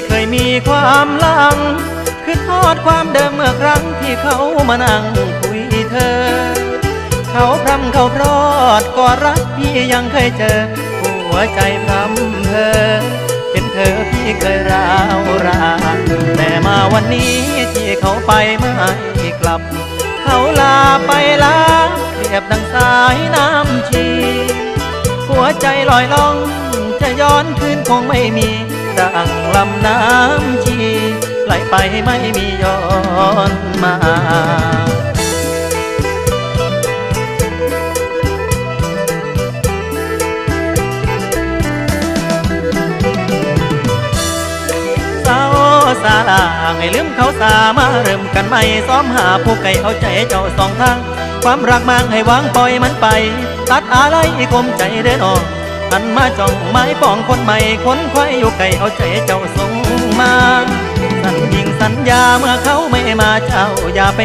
เคยมีความหลังคือทอดความเดิมเมื่อครั้งที่เขามานั่งคุยเธอเขาพรำเขาพรอดก็รักพี่ยังเคยเจอหัวใจพรำเธอเป็นเธอพี่เคยร้าวรานแต่มาวันนี้ที่เขาไปไม่กลับเขาลาไปลาเปรียบดังสายน้ำชีหัวใจลอยล่องจะย้อนคืนคงไม่มีดังลำน้ำชีไหลไปไม่มีย้อนมาสาลาให้ลืมเขาสามาเริ่มกันใหม่ซ้อมหาผู้ไก่เอาใจเจ้าสองทางความรักมั่งให้วางปล่อยมันไปตัดอะไรคมใจเดินออกหันมาจ้องไม้ปองคนใหม่คนควายอยู่ไก่เอาใจเจ้าส่งมาสัญญิงสัญญาเมื่อเขาไม่มาเจ้าอย่าไป